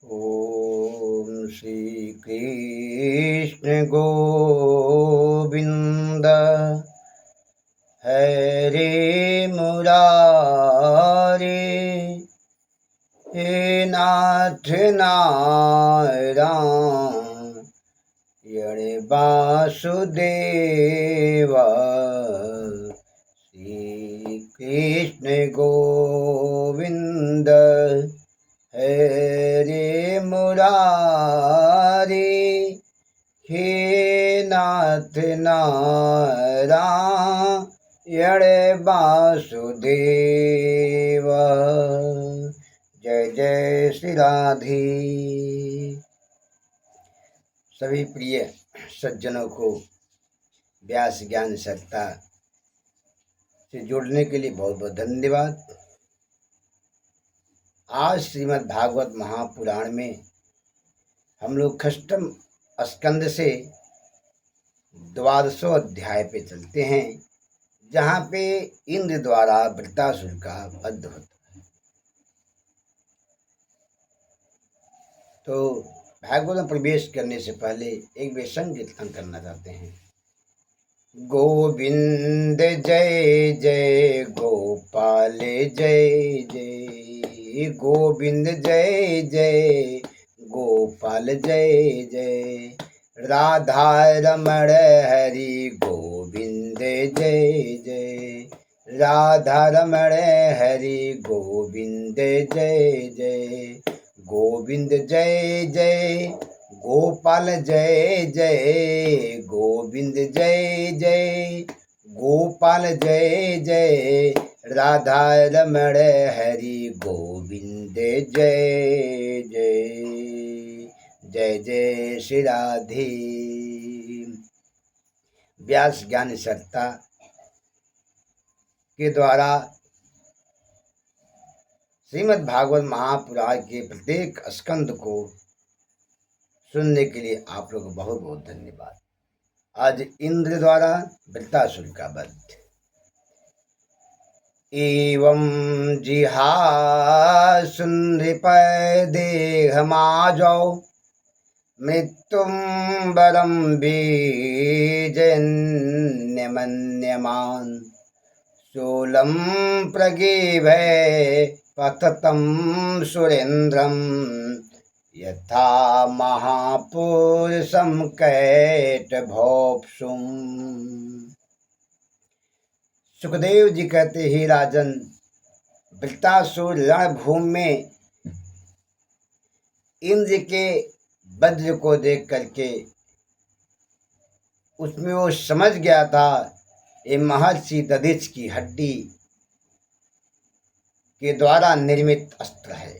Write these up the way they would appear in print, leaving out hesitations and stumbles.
ओम श्री कृष्ण गोविंद हरे मुरारे हे नाथ नारायण वासुदेव श्री कृष्ण गोविंद हरे मुरारी हे नाथ नारायण वासुदेव। जय जय श्री राधे। सभी प्रिय सज्जनों को व्यास ज्ञान सत्ता से जुड़ने के लिए बहुत बहुत धन्यवाद। आज श्रीमद् भागवत महापुराण में हम लोग षष्ठम स्कंद से 12वां अध्याय पे चलते हैं, जहाँ पे इंद्र द्वारा वृत्तासुर का वध होता है। तो भागवत में प्रवेश करने से पहले एक वे संकीर्तन करना चाहते हैं। गोविंद जय जय गोपाल जय जय, गोविंद जय जय गोपाल जय जय, राधा रमण हरि गोविंद जय जय, राधा रमण हरि गोविंद जय जय, गोविंद जय जय गोपाल जय जय, गोविंद जय जय गोपाल जय जय, राधा रमण हरि गोविंद जय जय। जय जय श्री राधे। व्यास ज्ञान सत्ता के द्वारा श्रीमद् भागवत महापुराण के प्रत्येक स्कंद को सुनने के लिए आप लोग को बहुत बहुत धन्यवाद। आज इंद्र द्वारा वृत्तासुर का वध। एवं जिहासु नृप देहमाजौ मृत्युं वरं बीजन्यमन्यमान्, शूलं प्रगीभे पततं सुरेन्द्रं, यथा महापुरुषं कैटभोप्सुम। सुखदेव जी कहते ही राजन, वृत्तासुर रणभूमि में इंद्र के वज्र को देख करके उसमें वो समझ गया था ये महर्षि दधिच की हड्डी के द्वारा निर्मित अस्त्र है।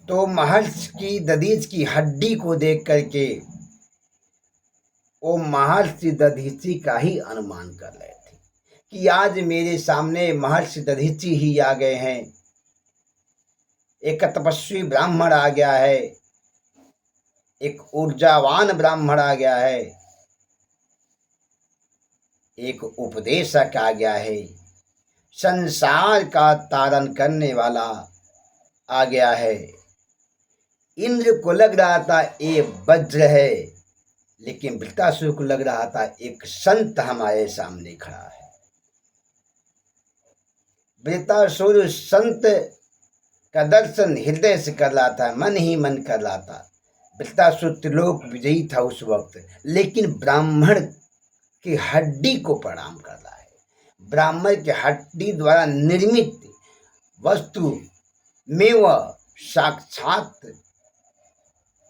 तो महर्षि की दधीच की हड्डी को देख करके वो महर्षि दधीची का ही अनुमान कर रहे थे कि आज मेरे सामने महर्षि दधीची ही आ गए हैं। एक तपस्वी ब्राह्मण आ गया है, एक ऊर्जावान ब्राह्मण आ गया है, एक उपदेशक आ गया है, संसार का तारण करने वाला आ गया है। इंद्र को लग रहा था ये वज्र है, लेकिन वृत्तासुर को लग रहा था एक संत हमारे सामने खड़ा है। वृत्तासुर संत का दर्शन हृदय से कर रहा था, मन ही मन कर रहा था। वृत्तासुर त्रिलोक विजयी था उस वक्त, लेकिन ब्राह्मण की हड्डी को प्रणाम कर रहा है। ब्राह्मण की हड्डी द्वारा निर्मित वस्तु में वह साक्षात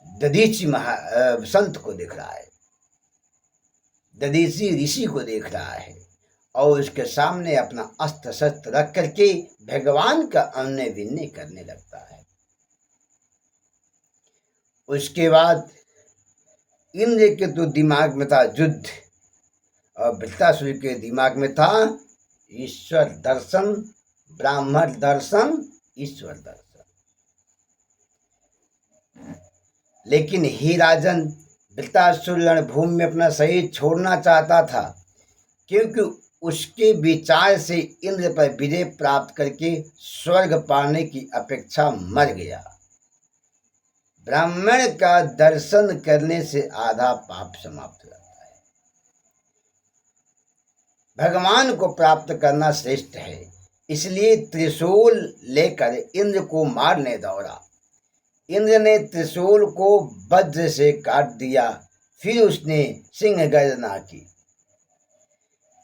दधीची संत को देख रहा है, दधीची ऋषि को देख रहा है, और उसके सामने अपना अस्त्र शस्त्र रख करके भगवान का अन्य विनय करने लगता है। उसके बाद इंद्र के तो दिमाग में था युद्ध, और वृत्तासुर के दिमाग में था ईश्वर दर्शन, ब्राह्मण दर्शन, ईश्वर दर्शन। लेकिन ही राजन, वृत्तासुर रणभूमि में अपना शरीर छोड़ना चाहता था, क्योंकि उसके विचार से इंद्र पर विजय प्राप्त करके स्वर्ग पाने की अपेक्षा मर गया। ब्राह्मण का दर्शन करने से आधा पाप समाप्त हो जाता है। भगवान को प्राप्त करना श्रेष्ठ है, इसलिए त्रिशूल लेकर इंद्र को मारने दौड़ा। इंद्र ने त्रिशूल को वज्र से काट दिया, फिर उसने सिंह गर्जना की।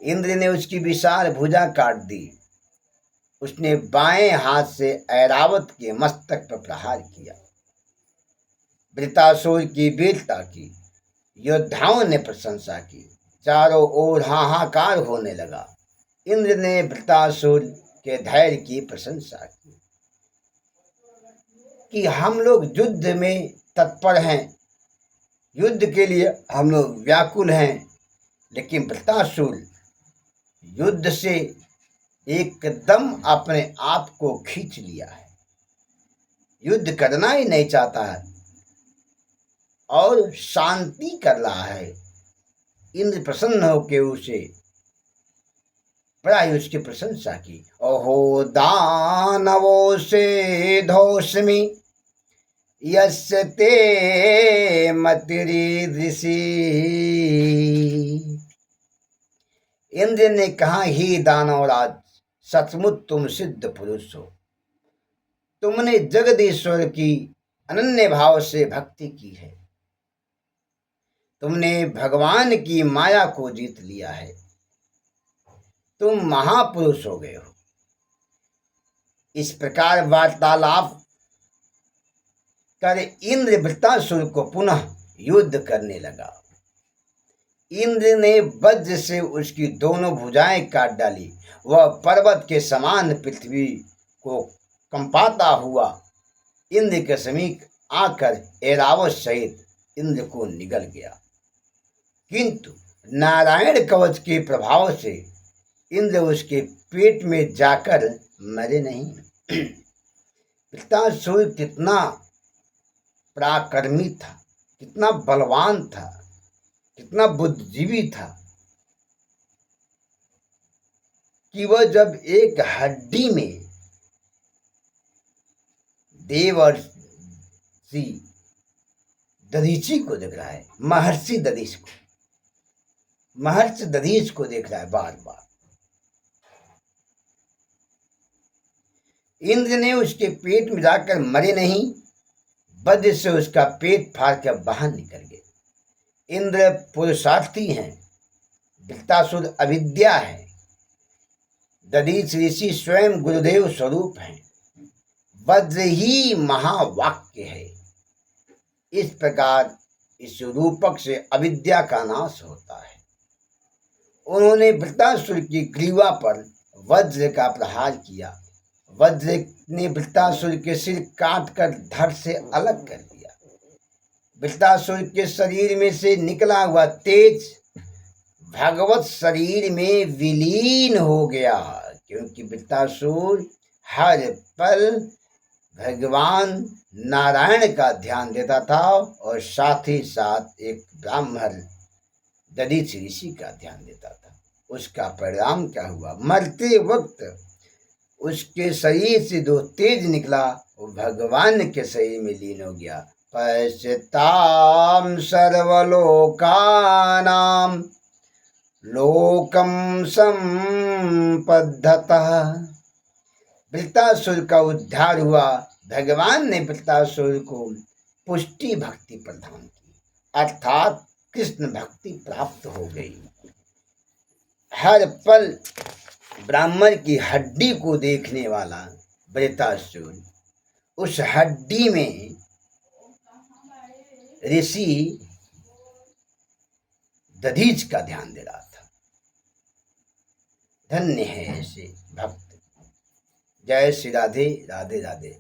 इंद्र ने उसकी विशाल भुजा काट दी। उसने बाएं हाथ से ऐरावत के मस्तक पर प्रहार किया। वृतासुर की वीरता की योद्धाओं ने प्रशंसा की। चारों ओर हाहाकार होने लगा। इंद्र ने वृतासुर के धैर्य की प्रशंसा की कि हम लोग युद्ध में तत्पर हैं, युद्ध के लिए हम लोग व्याकुल हैं, लेकिन वृतासुर युद्ध से एकदम अपने आप को खींच लिया है, युद्ध करना ही नहीं चाहता है और शांति कर रहा है। इंद्र प्रसन्न होकर उसे प्राय उसकी प्रशंसा की। ओहो दानवो से धोस्मि यस्य ते मतिरीदृषि। इंद्र ने कहा, ही दानवराज, सचमुच तुम सिद्ध पुरुष हो। तुमने जगदीश्वर की अनन्य भाव से भक्ति की है। तुमने भगवान की माया को जीत लिया है। तुम महापुरुष हो गए हो। इस प्रकार वार्तालाप कर इंद्र वृत्तासुर को पुनः युद्ध करने लगा। इंद्र ने वज्र से उसकी दोनों भुजाएं काट डाली। वह पर्वत के समान पृथ्वी को कंपाता हुआ इंद्र के समीप आकर ऐरावत सहित इंद्र को निगल गया, किंतु नारायण कवच के प्रभाव से इंद्र उसके पेट में जाकर मरे नहीं। वृत्तासुर कितना पराक्रमी था, कितना बलवान था, कितना बुद्धिजीवी था कि वह जब एक हड्डी में देवर्षि दधीची को देख रहा है, महर्षि दधीच को देख रहा है बार बार। इंद्र ने उसके पेट में जाकर मरे नहीं, वज्र से उसका पेट फाड़ कर बाहर निकल गए। इंद्र पुरुषार्थी हैं, वृत्तासुर अविद्या है, दधीच ऋषि स्वयं गुरुदेव स्वरूप हैं, वज्र ही महावाक्य है। इस प्रकार इस रूपक से अविद्या का नाश होता है। उन्होंने वृत्तासुर की ग्रीवा पर वज्र का प्रहार किया। वज्र ने वृत्तासुर के सिर काट कर धड़ से अलग कर दिया। वृत्तासुर के शरीर में से निकला हुआ तेज भगवत शरीर में विलीन हो गया, क्योंकि वृत्तासुर हर पल भगवान नारायण का ध्यान देता था और साथ ही साथ एक ब्राह्मण दधीच ऋषि का ध्यान देता था। उसका परिणाम क्या हुआ? मरते वक्त उसके शरीर से जो तेज निकला वो भगवान के शरीर में लीन हो गया। पश्यताम सर्वलोकानां लोकम संपद्धतः। वृत्तासुर का उद्धार हुआ। भगवान ने वृत्तासुर को पुष्टि भक्ति प्रदान की, अर्थात कृष्ण भक्ति प्राप्त हो गई। हर पल ब्राह्मण की हड्डी को देखने वाला वृत्तासुर उस हड्डी में ऋषि दधीच का ध्यान दे रहा था। धन्य है ऐसे भक्त। जय श्री राधे राधे राधे।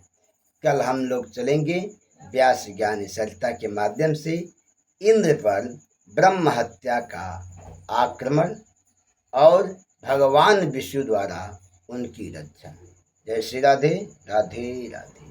कल हम लोग चलेंगे व्यास ज्ञान सरलता के माध्यम से इंद्र पर ब्रह्म हत्या का आक्रमण और भगवान विष्णु द्वारा उनकी रक्षा। जय श्री राधे राधे राधे।